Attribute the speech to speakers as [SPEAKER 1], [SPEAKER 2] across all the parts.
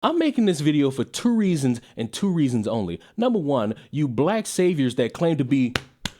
[SPEAKER 1] I'm making this video for two reasons and two reasons only. Number one, you black saviors that claim to be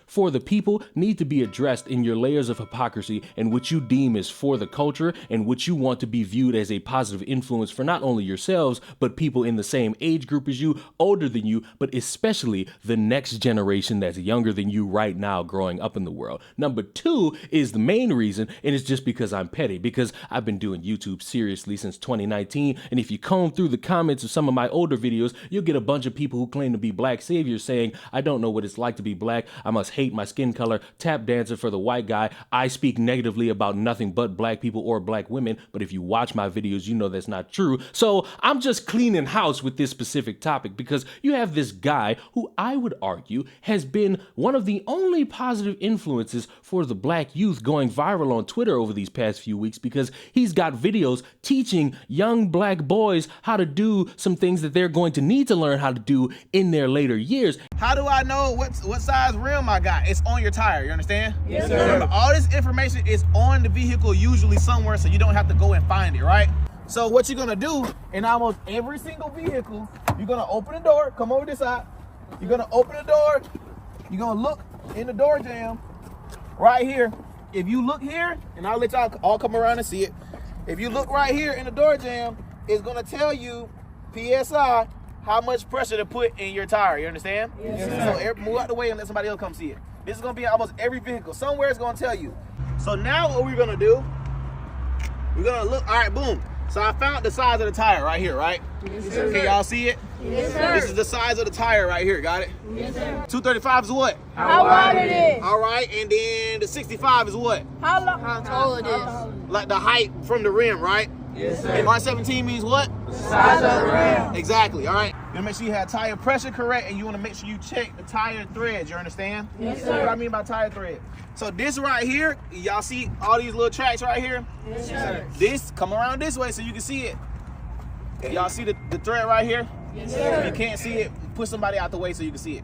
[SPEAKER 1] for the people need to be addressed in your layers of hypocrisy and what you deem is for the culture and what you want to be viewed as a positive influence for not only yourselves, but people in the same age group as you, older than you, but especially the next generation that's younger than you right now growing up in the world. Number two is the main reason, and it's just because I'm petty, because I've been doing YouTube seriously since 2019, and if you comb through the comments of some of my older videos, you'll get a bunch of people who claim to be black saviors saying, I don't know what it's like to be black, I must hate my skin color, tap dancer for the white guy, I speak negatively about nothing but black people or black women, but if you watch my videos, you know that's not true. So I'm just cleaning house with this specific topic because you have this guy who I would argue has been one of the only positive influences for the black youth going viral on Twitter over these past few weeks because he's got videos teaching young black boys how to do some things that they're going to need to learn how to do in their later years.
[SPEAKER 2] How do I know what size rim I got? It's on your tire, you understand?
[SPEAKER 3] Yes, sir.
[SPEAKER 2] Remember, all this information is on the vehicle usually somewhere, so you don't have to go and find it, right? So what you're gonna do in almost every single vehicle, you're gonna open the door, come over this side, you're gonna open the door, you're gonna look in the door jamb right here. If you look here, and I'll let y'all all come around and see it. If you look right here in the door jamb, it's gonna tell you PSI how much pressure to put in your tire, you understand?
[SPEAKER 3] Yes, sir.
[SPEAKER 2] So move out the way and let somebody else come see it. This is gonna be in almost every vehicle. Somewhere it's gonna tell you. So now what we're gonna do, we're gonna look, all right, boom. So I found the size of the tire right here, right?
[SPEAKER 3] Yes, sir.
[SPEAKER 2] Can y'all see it?
[SPEAKER 3] Yes, sir.
[SPEAKER 2] This is the size of the tire right here, got it?
[SPEAKER 3] Yes, sir.
[SPEAKER 2] 235 is what?
[SPEAKER 3] How wide it is?
[SPEAKER 2] All right, and then the 65 is what?
[SPEAKER 3] How long? How tall it is?
[SPEAKER 2] Like the height from the rim, right?
[SPEAKER 3] Yes, sir.
[SPEAKER 2] And R17 means what?
[SPEAKER 3] Size of the rim.
[SPEAKER 2] Exactly, all right? You wanna make sure you have tire pressure correct, and you wanna make sure you check the tire threads, you understand?
[SPEAKER 3] Yes,
[SPEAKER 2] That's what
[SPEAKER 3] sir.
[SPEAKER 2] I mean by tire thread. So this right here, y'all see all these little tracks right here?
[SPEAKER 3] Yes, sir.
[SPEAKER 2] This, come around this way so you can see it. Y'all see the thread right here?
[SPEAKER 3] Yes,
[SPEAKER 2] If
[SPEAKER 3] sir.
[SPEAKER 2] you can't see it, put somebody out the way so you can see it.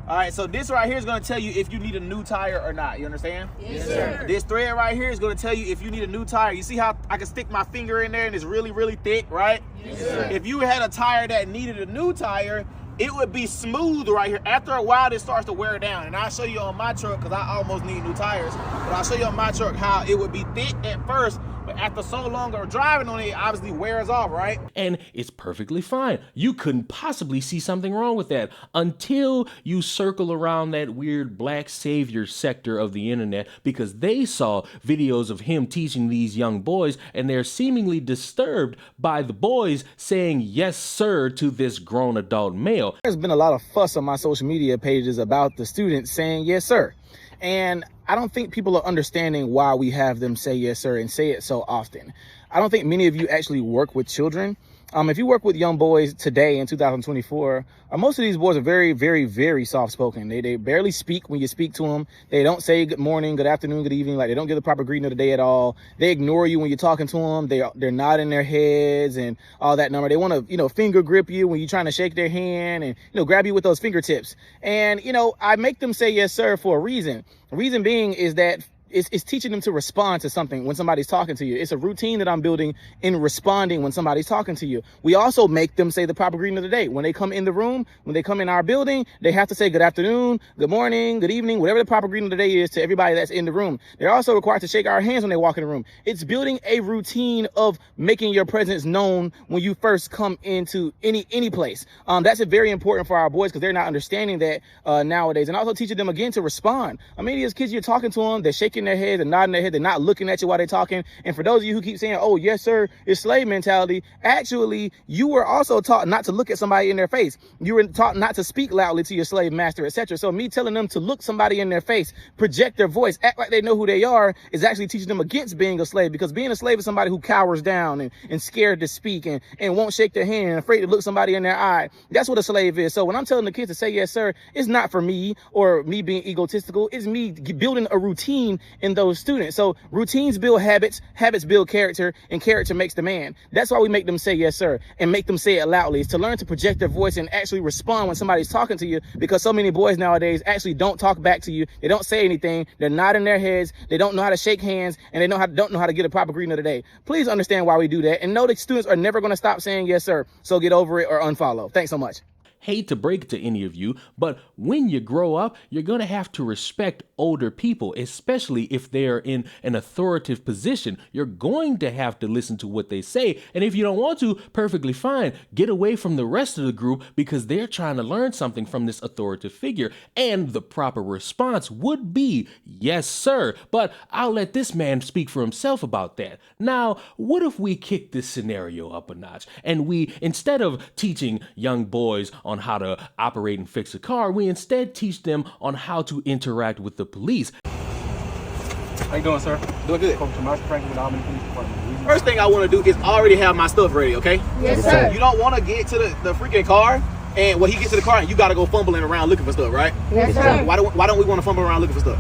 [SPEAKER 2] All right, so this right here is gonna tell you if you need a new tire or not, you understand?
[SPEAKER 3] Yes, sir.
[SPEAKER 2] This thread right here is gonna tell you if you need a new tire. You see how I can stick my finger in there and it's really, really thick, right?
[SPEAKER 3] Yes, sir.
[SPEAKER 2] If you had a tire that needed a new tire, it would be smooth right here. After a while, it starts to wear down. And I'll show you on my truck, because I almost need new tires, but I'll show you on my truck how it would be thick at first, but after so long of driving on it, it obviously wears off, right?
[SPEAKER 1] And it's perfectly fine. You couldn't possibly see something wrong with that until you circle around that weird black savior sector of the internet because they saw videos of him teaching these young boys and they're seemingly disturbed by the boys saying yes sir to this grown adult male.
[SPEAKER 4] There's been a lot of fuss on my social media pages about the students saying yes sir. And I don't think people are understanding why we have them say yes sir and say it so often. I don't think many of you actually work with children. If you work with young boys today in 2024, most of these boys are very, very, very soft-spoken. They barely speak when you speak to them. They don't say good morning, good afternoon, good evening. Like they don't give the proper greeting of the day at all. They ignore you when you're talking to them. They're nodding their heads and all that number. They want to, finger grip you when you're trying to shake their hand and, grab you with those fingertips. And, I make them say yes, sir, for a reason. The reason being is that it's teaching them to respond to something when somebody's talking to you. It's a routine that I'm building in responding when somebody's talking to you. We also make them say the proper greeting of the day. When they come in the room, when they come in our building, they have to say good afternoon, good morning, good evening, whatever the proper greeting of the day is to everybody that's in the room. They're also required to shake our hands when they walk in the room. It's building a routine of making your presence known when you first come into any place. That's very important for our boys because they're not understanding that nowadays. And also teaching them again to respond. I mean, these kids, you're talking to them, they're shaking their heads and nodding their head. They're not looking at you while they're talking. And for those of you who keep saying, oh, yes, sir, it's slave mentality. Actually, you were also taught not to look at somebody in their face. You were taught not to speak loudly to your slave master, etc. So me telling them to look somebody in their face, project their voice, act like they know who they are is actually teaching them against being a slave, because being a slave is somebody who cowers down and scared to speak and won't shake their hand and afraid to look somebody in their eye. That's what a slave is. So when I'm telling the kids to say yes, sir, it's not for me or me being egotistical. It's me building a routine in those students. So routines build habits, habits build character, and character makes the man. That's why we make them say yes, sir, and make them say it loudly. It's to learn to project their voice and actually respond when somebody's talking to you, because so many boys nowadays actually don't talk back to you. They don't say anything. They're nodding their heads. They don't know how to shake hands, and they don't know how to get a proper greeting of the day. Please understand why we do that, and know that students are never going to stop saying yes, sir. So get over it or unfollow. Thanks so much.
[SPEAKER 1] Hate to break it to any of you, but when you grow up, you're going to have to respect older people, especially if they're in an authoritative position. You're going to have to listen to what they say. And if you don't want to, perfectly fine. Get away from the rest of the group because they're trying to learn something from this authoritative figure. And the proper response would be, yes, sir. But I'll let this man speak for himself about that. Now, what if we kick this scenario up a notch and we, instead of teaching young boys on how to operate and fix a car, we instead teach them on how to interact with the police.
[SPEAKER 5] How you doing, sir?
[SPEAKER 2] Doing good.
[SPEAKER 5] Coach Tomas Franklin with Albany Police Department.
[SPEAKER 2] First thing I want to do is already have my stuff ready, okay?
[SPEAKER 3] Yes, sir.
[SPEAKER 2] You don't want to get to the freaking car, and when he gets to the car, and you got to go fumbling around looking for stuff, right?
[SPEAKER 3] Yes, sir.
[SPEAKER 2] Why don't we want to fumble around looking for stuff?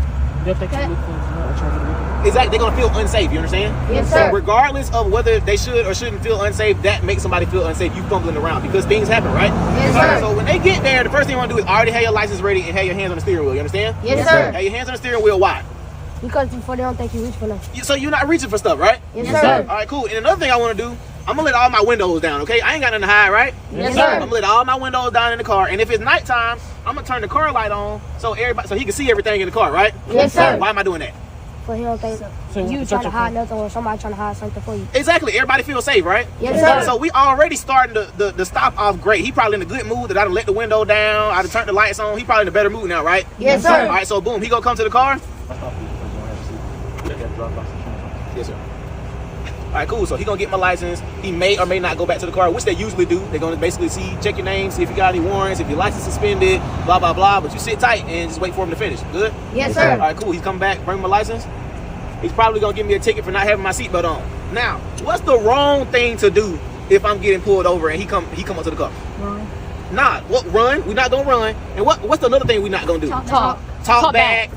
[SPEAKER 2] Exactly, they're gonna feel unsafe. You understand?
[SPEAKER 3] Yes, sir.
[SPEAKER 2] Regardless of whether they should or shouldn't feel unsafe, that makes somebody feel unsafe. You fumbling around because things happen, right?
[SPEAKER 3] Yes, sir.
[SPEAKER 2] So when they get there, the first thing you want to do is already have your license ready and have your hands on the steering wheel. You understand?
[SPEAKER 3] Yes, sir.
[SPEAKER 2] Have your hands on the steering wheel. Why?
[SPEAKER 3] Because before they don't think you reach for nothing.
[SPEAKER 2] So you're not reaching for stuff, right?
[SPEAKER 3] Yes, sir.
[SPEAKER 2] All right, cool. And another thing I want to do, I'm gonna let all my windows down. Okay? I ain't got nothing to hide, right?
[SPEAKER 3] Yes, sir.
[SPEAKER 2] I'm gonna let all my windows down in the car, and if it's nighttime, I'm gonna turn the car light on so he can see everything in the car, right?
[SPEAKER 3] Yes, sir.
[SPEAKER 2] Why am I doing that?
[SPEAKER 3] But he don't think you trying to hide nothing or somebody trying to hide something for you.
[SPEAKER 2] Exactly. Everybody feels safe, right?
[SPEAKER 3] Yes, sir.
[SPEAKER 2] So we already starting the stop off great. He probably in a good mood that I done let the window down. I done turned the lights on. He probably in a better mood now, right?
[SPEAKER 3] Yes, sir.
[SPEAKER 2] All right. So boom, he gonna come to the car. Yes, sir. All right, cool. So he gonna get my license. He may or may not go back to the car, which they usually do. They're gonna basically check your name, see if you got any warrants, if your license suspended, blah blah blah. But you sit tight and just wait for him to finish. Good.
[SPEAKER 3] Yes, sir.
[SPEAKER 2] All right, cool. He's coming back, bring my license. He's probably gonna give me a ticket for not having my seatbelt on. Now, what's the wrong thing to do if I'm getting pulled over and he come up to the car?
[SPEAKER 3] Run.
[SPEAKER 2] Nah, what? Run? We're not gonna run. And what's another thing we're not gonna do?
[SPEAKER 3] Talk
[SPEAKER 2] back,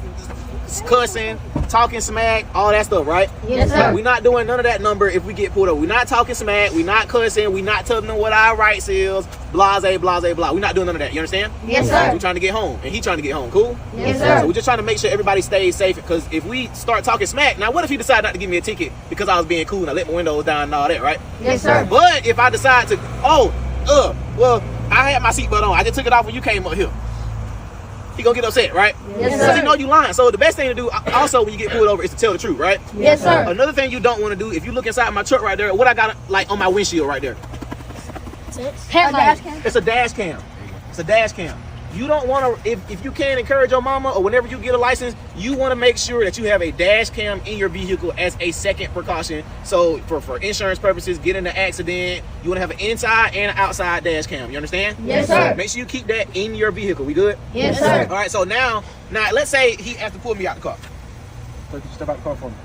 [SPEAKER 2] cussing, talking smack, all that stuff, right?
[SPEAKER 3] Yes, sir.
[SPEAKER 2] We're not doing none of that number if we get pulled over. We're not talking smack, we're not cussing, we're not telling them what our rights is, blase, blase, blah. We're not doing none of that, you understand?
[SPEAKER 3] Yes, sir.
[SPEAKER 2] We're trying to get home, and he trying to get home, cool?
[SPEAKER 3] Yes,
[SPEAKER 2] So
[SPEAKER 3] sir.
[SPEAKER 2] we're just trying to make sure everybody stays safe, because if we start talking smack, now what if he decide not to give me a ticket because I was being cool and I let my windows down and all that, right?
[SPEAKER 3] Yes, sir.
[SPEAKER 2] But if I decide to, well, I had my seatbelt on, I just took it off when you came up here. He gonna get upset, right?
[SPEAKER 3] Yes,
[SPEAKER 2] Because
[SPEAKER 3] sir.
[SPEAKER 2] he know you lying. So the best thing to do, also when you get pulled over, is to tell the truth, right?
[SPEAKER 3] Yes, sir.
[SPEAKER 2] Another thing you don't want to do, if you look inside my truck right there, what I got like on my windshield right there?
[SPEAKER 3] Headlight.
[SPEAKER 2] It's a dash cam. It's a dash cam. You don't want to, if you can encourage your mama, or whenever you get a license, you want to make sure that you have a dash cam in your vehicle as a second precaution. So for insurance purposes, get in an accident, you want to have an inside and an outside dash cam. You understand?
[SPEAKER 3] Yes, sir.
[SPEAKER 2] Make sure you keep that in your vehicle. We good?
[SPEAKER 3] Yes, sir.
[SPEAKER 2] All right. So now let's say he has to pull me out the car.
[SPEAKER 5] So could you step out the car for me?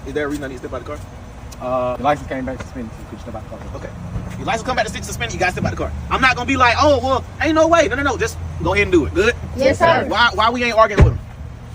[SPEAKER 2] Is there a reason I need to step out the car?
[SPEAKER 5] The license came back suspended, so could you step out the car for me?
[SPEAKER 2] Okay. Your license come back to suspended, you gotta step out the car. I'm not gonna be like, oh, well, ain't no way. No. Just go ahead and do it. Good?
[SPEAKER 3] Yes, sir.
[SPEAKER 2] Why we ain't arguing with him?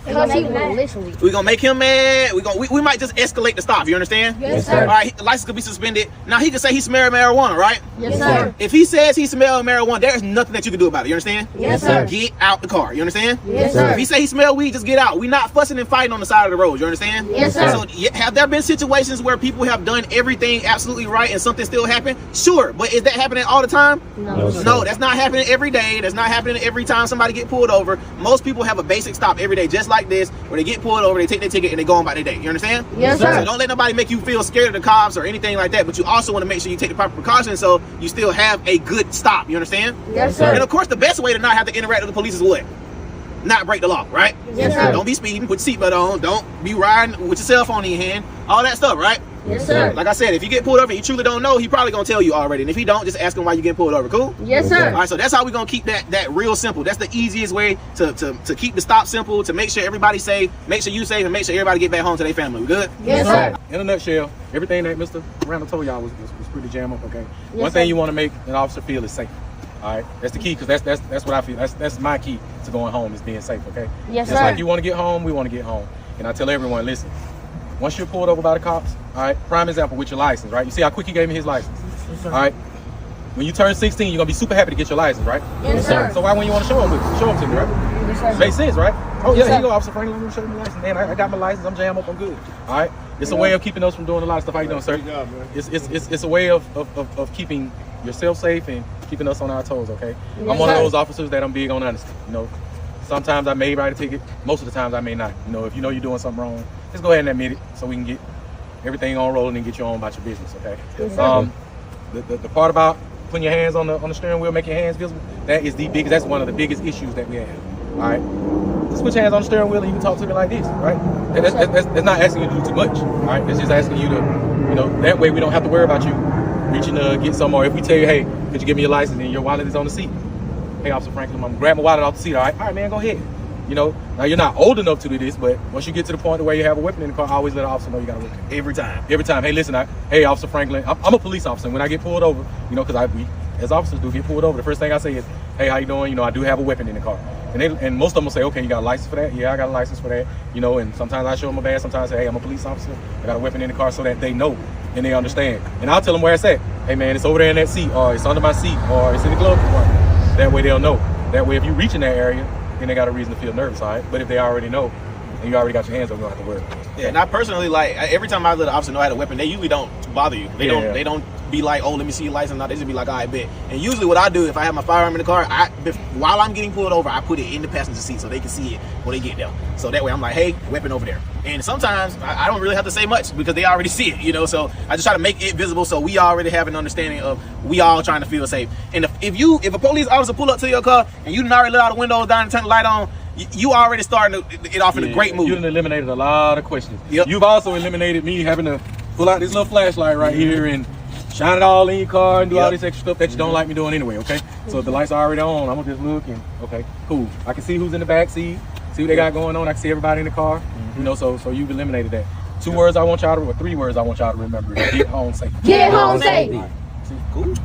[SPEAKER 3] Because he will listen.
[SPEAKER 2] We gonna make him mad. We might just escalate the stop. You understand?
[SPEAKER 3] Yes,
[SPEAKER 2] All
[SPEAKER 3] sir.
[SPEAKER 2] right. License could be suspended. Now he can say he smelled marijuana, right?
[SPEAKER 3] Yes, sir.
[SPEAKER 2] If he says he smelled marijuana, there is nothing that you can do about it. You understand?
[SPEAKER 3] Yes, sir.
[SPEAKER 2] Get out the car. You understand?
[SPEAKER 3] Yes,
[SPEAKER 2] If
[SPEAKER 3] sir.
[SPEAKER 2] he say he smelled weed, just get out. We not fussing and fighting on the side of the road. You understand?
[SPEAKER 3] Yes, sir.
[SPEAKER 2] So have there been situations where people have done everything absolutely right and something still happened? Sure, but is that happening all the time?
[SPEAKER 3] No.
[SPEAKER 2] No, that's not happening every day. That's not happening every time somebody get pulled over. Most people have a basic stop every day, just like this, where they get pulled over, they take their ticket, and they go on by their day. You understand?
[SPEAKER 3] Yes, sir.
[SPEAKER 2] So don't let nobody make you feel scared of the cops or anything like that. But you also want to make sure you take the proper precautions so you still have a good stop. You understand?
[SPEAKER 3] Yes, sir.
[SPEAKER 2] And of course, the best way to not have to interact with the police is what? Not break the law, right?
[SPEAKER 3] Yes, sir.
[SPEAKER 2] Don't be speeding, put your seatbelt on, don't be riding with your cell phone in your hand, all that stuff, right?
[SPEAKER 3] Yes, sir.
[SPEAKER 2] Like I said, if you get pulled over and you truly don't know, he probably gonna tell you already. And if he don't, just ask him why you get pulled over. Cool?
[SPEAKER 3] Yes, sir.
[SPEAKER 2] All right, so that's how we're gonna keep that real simple. That's the easiest way to keep the stop simple, to make sure everybody's safe, make sure you safe, and make sure everybody get back home to their family. We good?
[SPEAKER 3] Yes, sir.
[SPEAKER 5] In a nutshell, everything that Mr. Randall told y'all was pretty jam up, okay?
[SPEAKER 3] Yes,
[SPEAKER 5] One thing
[SPEAKER 3] sir.
[SPEAKER 5] you want to make an officer feel is safe. All right, that's the key, because that's what I feel. That's my key to going home, is being safe, okay?
[SPEAKER 3] Yes,
[SPEAKER 5] Just
[SPEAKER 3] sir.
[SPEAKER 5] like you want to get home, we want to get home. and I tell everyone, listen, once you're pulled over by the cops, all right, prime example with your license, right? You see how quick he gave me his license, all right? When you turn 16, you're gonna be super happy to get your license, right?
[SPEAKER 3] Yes, sir.
[SPEAKER 5] So why when you want to show him to me, right?
[SPEAKER 3] Yes, sir.
[SPEAKER 5] Makes sense, right? Oh,
[SPEAKER 3] Yes,
[SPEAKER 5] yeah, here
[SPEAKER 3] sir.
[SPEAKER 5] you go, Officer Franklin. Let me show you my license. Man, I got my license. I'm jammed up. I'm good. All right? It's a way of keeping us from doing a lot of stuff. How you doing, sir? It's a way of keeping yourself safe and keeping us on our toes, okay?
[SPEAKER 3] Yes,
[SPEAKER 5] I'm one of
[SPEAKER 3] sir.
[SPEAKER 5] those officers that I'm big on honesty. You know, sometimes I may write a ticket. Most of the times I may not. You know, if you know you're doing something wrong, just go ahead and admit it so we can get everything on rolling and get you on about your business, okay?
[SPEAKER 3] Yes, sir.
[SPEAKER 5] The part about putting your hands on the steering wheel, making your hands visible, that's one of the biggest issues that we have. All right, just put your hands on the steering wheel and you can talk to me like this, right? That's not asking you to do too much, all right? It's just asking you to, you know, that way we don't have to worry about you reaching to get some, or if we tell you, hey, could you give me your license and your wallet is on the seat? Hey, Officer Franklin, I'm gonna grab my wallet off the seat, all right, man, go ahead. You know, now you're not old enough to do this, but once you get to the point where you have a weapon in the car, I always let an officer know you got a weapon.
[SPEAKER 2] Every time.
[SPEAKER 5] Every time. Hey, listen, hey, Officer Franklin, I'm a police officer. When I get pulled over, you know, because we, as officers do, get pulled over, the first thing I say is, hey, how you doing? You know, I do have a weapon in the car. And most of them will say, okay, you got a license for that? Yeah, I got a license for that. You know, and sometimes I show them a badge. Sometimes I say, hey, I'm a police officer. I got a weapon in the car, so that they know and they understand. And I'll tell them where it's at. Hey, man, it's over there in that seat, or it's under my seat, or it's in the glove compartment. That way they'll know. That way if you reach in that area, then they got a reason to feel nervous, all right? But if they already know, and you already got your hands on, you don't have to worry.
[SPEAKER 2] Yeah, and I personally, like, every time I let an officer know I had a weapon, they usually don't bother you. They don't be like, oh, let me see your license. No, they just be like, all right, bet. And usually what I do, if I have my firearm in the car, while I'm getting pulled over, I put it in the passenger seat so they can see it when they get there. So that way I'm like, hey, weapon over there. And sometimes I don't really have to say much because they already see it, you know? So I just try to make it visible so we already have an understanding of we all trying to feel safe. And if a police officer pull up to your car and you done already let all the windows down and turn the light on, you already starting it off in a great mood.
[SPEAKER 5] You've eliminated a lot of questions.
[SPEAKER 2] Yep.
[SPEAKER 5] You've also eliminated me having to pull out this little flashlight right here and shine it all in your car and do all this extra stuff that you don't like me doing anyway, okay? So if the lights are already on, I'm gonna just look and, okay, cool. I can see who's in the back seat, see what they got going on. I can see everybody in the car, you know, so you've eliminated that. 2 words I want y'all to, or 3 words I want y'all to remember. Get home safe.
[SPEAKER 3] Get home safe.
[SPEAKER 2] Cool.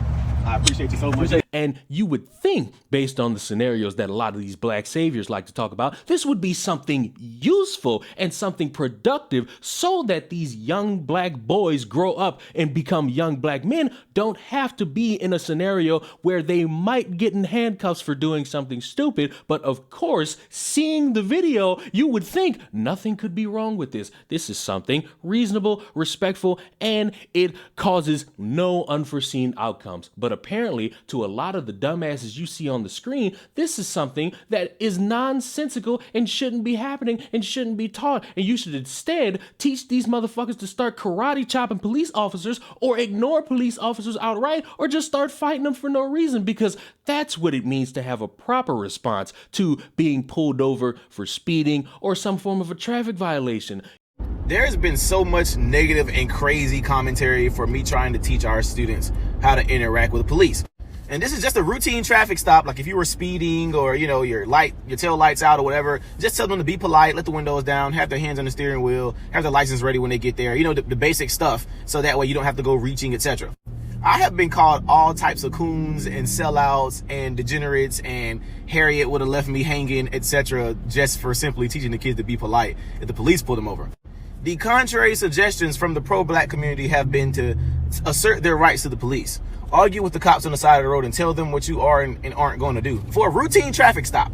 [SPEAKER 2] I appreciate you so much.
[SPEAKER 1] And you would think, based on the scenarios that a lot of these black saviors like to talk about, this would be something useful and something productive so that these young black boys grow up and become young black men don't have to be in a scenario where they might get in handcuffs for doing something stupid. But of course, seeing the video, you would think nothing could be wrong with this. This is something reasonable, respectful, and it causes no unforeseen outcomes. But apparently, to a lot of the dumbasses you see on the screen, this is something that is nonsensical and shouldn't be happening and shouldn't be taught. And you should instead teach these motherfuckers to start karate chopping police officers or ignore police officers outright or just start fighting them for no reason, because that's what it means to have a proper response to being pulled over for speeding or some form of a traffic violation.
[SPEAKER 4] There's been so much negative and crazy commentary for me trying to teach our students how to interact with the police. And this is just a routine traffic stop. Like if you were speeding or, you know, your tail lights out or whatever, just tell them to be polite, let the windows down, have their hands on the steering wheel, have their license ready when they get there. You know, the basic stuff. So that way you don't have to go reaching, etc. I have been called all types of coons and sellouts and degenerates and Harriet would have left me hanging, etc. just for simply teaching the kids to be polite if the police pull them over. The contrary suggestions from the pro-black community have been to assert their rights to the police, argue with the cops on the side of the road and tell them what you are and aren't going to do for a routine traffic stop.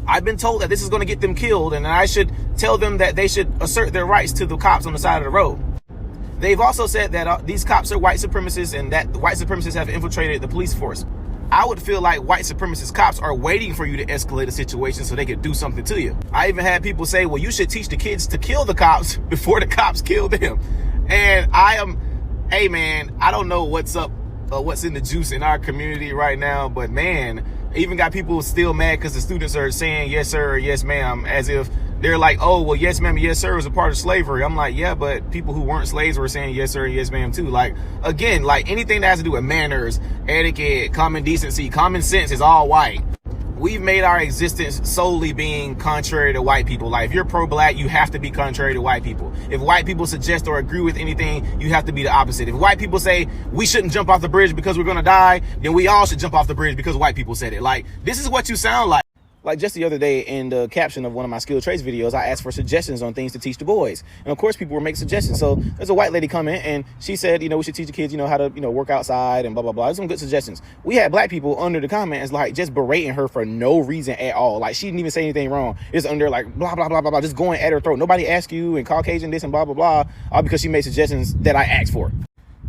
[SPEAKER 4] I've been told that this is going to get them killed and I should tell them that they should assert their rights to the cops on the side of the road. They've also said that these cops are white supremacists and that white supremacists have infiltrated the police force. I would feel like white supremacist cops are waiting for you to escalate a situation so they could do something to you. I even had people say, well, you should teach the kids to kill the cops before the cops kill them. And hey man, I don't know what's up, what's in the juice in our community right now, but man, I even got people still mad because the students are saying yes sir or yes ma'am as if they're like, oh, well, yes ma'am, yes sir was a part of slavery. I'm like, yeah, but people who weren't slaves were saying yes sir and yes ma'am too. Like, again, like anything that has to do with manners, etiquette, common decency, common sense is all white. We've made our existence solely being contrary to white people. Like, if you're pro-black, you have to be contrary to white people. If white people suggest or agree with anything, you have to be the opposite. If white people say we shouldn't jump off the bridge because we're going to die, then we all should jump off the bridge because white people said it. Like, this is what you sound like. Like just the other day in the caption of one of my skill trades videos, I asked for suggestions on things to teach the boys. And of course, people were making suggestions. So there's a white lady come in and she said, we should teach the kids, how to, work outside and blah, blah, blah. There's some good suggestions. We had black people under the comments, like just berating her for no reason at all. Like she didn't even say anything wrong. It's under like blah, blah, blah, blah, blah, just going at her throat. Nobody asked you and Caucasian this and blah, blah, blah, all because she made suggestions that I asked for.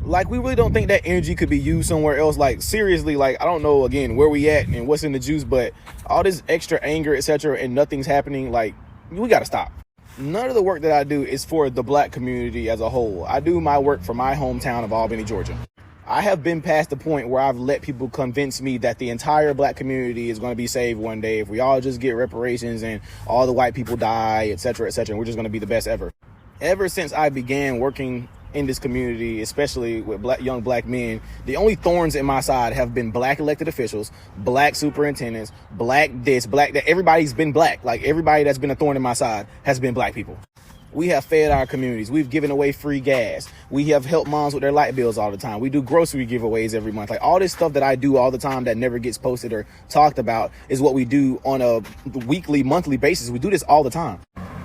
[SPEAKER 4] Like, we really don't think that energy could be used somewhere else. Like, seriously, like, I don't know, again, where we at and what's in the juice, but all this extra anger, etc., and nothing's happening, like, we got to stop. None of the work that I do is for the black community as a whole. I do my work for my hometown of Albany, Georgia. I have been past the point where I've let people convince me that the entire black community is going to be saved one day if we all just get reparations and all the white people die, etc., and we're just going to be the best ever. Ever since I began working in this community, especially with young black men, the only thorns in my side have been black elected officials, black superintendents, black this, black that. Everybody's been black. Like, everybody that's been a thorn in my side has been black people. We have fed our communities. We've given away free gas. We have helped moms with their light bills all the time. We do grocery giveaways every month. Like, all this stuff that I do all the time that never gets posted or talked about is what we do on a weekly, monthly basis. We do this all the time.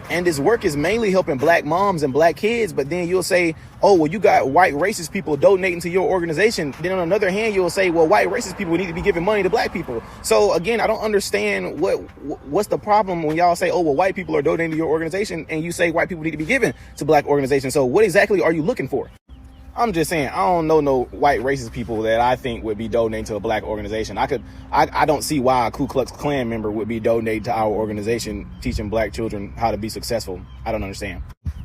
[SPEAKER 4] And this work is mainly helping black moms and black kids. But then you'll say, oh, well, you got white racist people donating to your organization. Then on another hand, you'll say, well, white racist people need to be giving money to black people. So again, I don't understand what's the problem when y'all say, oh, well, white people are donating to your organization, and you say white people need to be given to black organizations. So what exactly are you looking for? I'm just saying, I don't know no white racist people that I think would be donating to a black organization. I don't see why a Ku Klux Klan member would be donating to our organization, teaching black children how to be successful. I don't understand.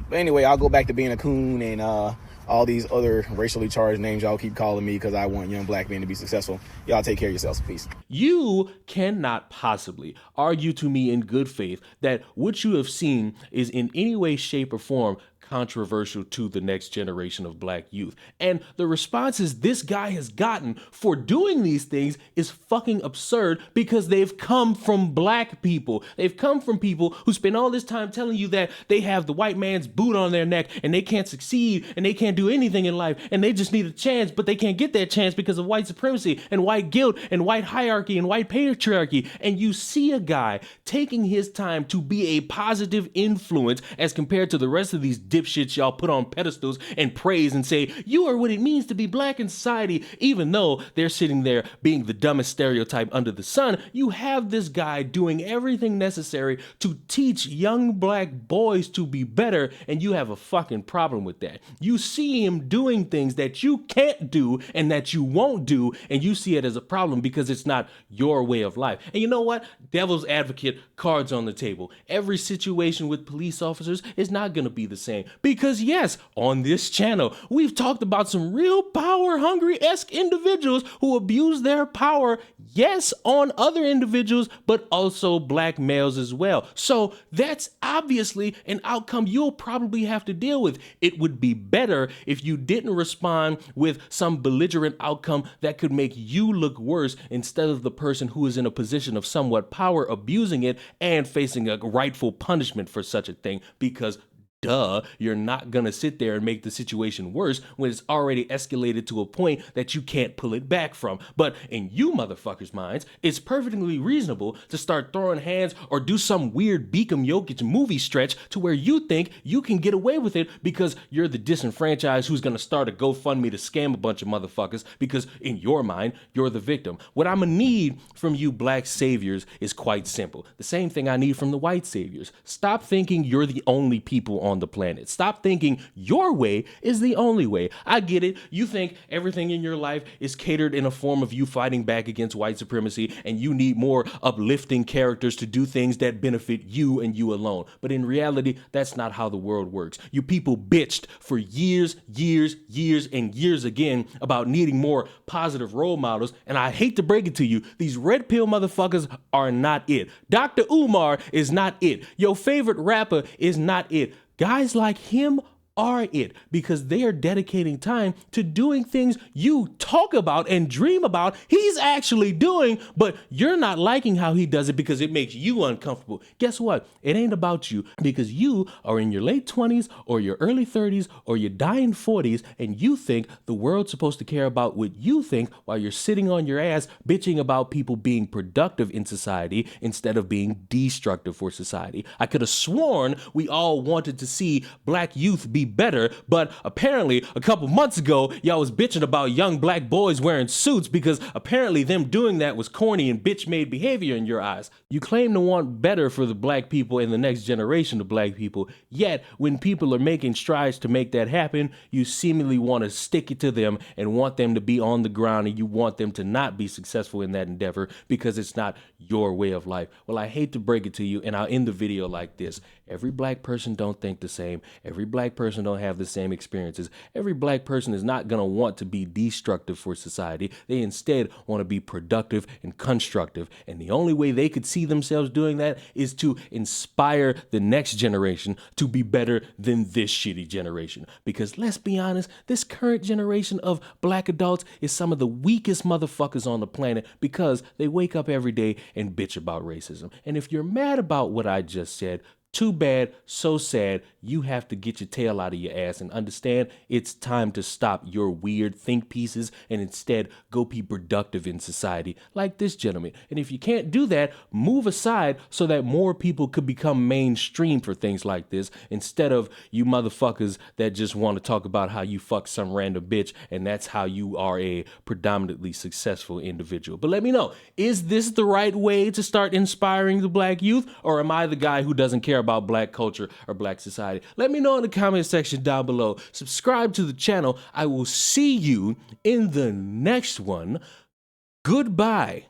[SPEAKER 4] But anyway, I'll go back to being a coon and all these other racially charged names y'all keep calling me because I want young black men to be successful. Y'all take care of yourselves. Peace.
[SPEAKER 1] You cannot possibly argue to me in good faith that what you have seen is in any way, shape, or form controversial to the next generation of black youth. And the responses this guy has gotten for doing these things is fucking absurd because they've come from black people. They've come from people who spend all this time telling you that they have the white man's boot on their neck and they can't succeed and they can't do anything in life and they just need a chance, but they can't get that chance because of white supremacy and white guilt and white hierarchy and white patriarchy. And you see a guy taking his time to be a positive influence as compared to the rest of these dipshits y'all put on pedestals and praise and say, you are what it means to be black in society, even though they're sitting there being the dumbest stereotype under the sun. You have this guy doing everything necessary to teach young black boys to be better, and you have a fucking problem with that. You see him doing things that you can't do and that you won't do, and you see it as a problem because it's not your way of life. And you know what? Devil's advocate, cards on the table. Every situation with police officers is not going to be the same. Because yes, on this channel, we've talked about some real power-hungry-esque individuals who abuse their power, yes, on other individuals, but also black males as well. So that's obviously an outcome you'll probably have to deal with. It would be better if you didn't respond with some belligerent outcome that could make you look worse instead of the person who is in a position of somewhat power abusing it and facing a rightful punishment for such a thing, because duh, you're not gonna sit there and make the situation worse when it's already escalated to a point that you can't pull it back from. But in you motherfuckers' minds, it's perfectly reasonable to start throwing hands or do some weird Beckham Jokic movie stretch to where you think you can get away with it because you're the disenfranchised who's gonna start a GoFundMe to scam a bunch of motherfuckers because in your mind, you're the victim. What I'm gonna need from you black saviors is quite simple. The same thing I need from the white saviors. Stop thinking you're the only people on the planet. Stop thinking your way is the only way. I get it. You think everything in your life is catered in a form of you fighting back against white supremacy and you need more uplifting characters to do things that benefit you and you alone. But in reality, that's not how the world works. You people bitched for years and years again about needing more positive role models, and I hate to break it to you, these red pill motherfuckers are not it. Dr. Umar is not it. Your favorite rapper is not it. Guys like him are it, because they are dedicating time to doing things you talk about and dream about he's actually doing, but you're not liking how he does it because it makes you uncomfortable. Guess what? It ain't about you, because you are in your late 20s or your early 30s or your dying 40s, and you think the world's supposed to care about what you think while you're sitting on your ass bitching about people being productive in society instead of being destructive for society. I could have sworn we all wanted to see black youth be better, but apparently a couple months ago y'all was bitching about young black boys wearing suits because apparently them doing that was corny and bitch-made behavior in your eyes. You claim to want better for the black people and the next generation of black people, yet when people are making strides to make that happen, you seemingly want to stick it to them and want them to be on the ground, and you want them to not be successful in that endeavor because it's not your way of life. Well, I hate to break it to you, and I'll end the video like this. Every black person don't think the same. Every black person don't have the same experiences. Every black person is not going to want to be destructive for society. They instead want to be productive and constructive. And the only way they could see themselves doing that is to inspire the next generation to be better than this shitty generation. Because let's be honest, this current generation of black adults is some of the weakest motherfuckers on the planet because they wake up every day and bitch about racism. And if you're mad about what I just said, too bad, so sad. You have to get your tail out of your ass and understand it's time to stop your weird think pieces and instead go be productive in society like this gentleman. And if you can't do that, move aside so that more people could become mainstream for things like this instead of you motherfuckers that just want to talk about how you fuck some random bitch and that's how you are a predominantly successful individual. But let me know, is this the right way to start inspiring the black youth, or am I the guy who doesn't care about black culture or black society? Let me know in the comment section down below. Subscribe to the channel. I will see you in the next one. Goodbye.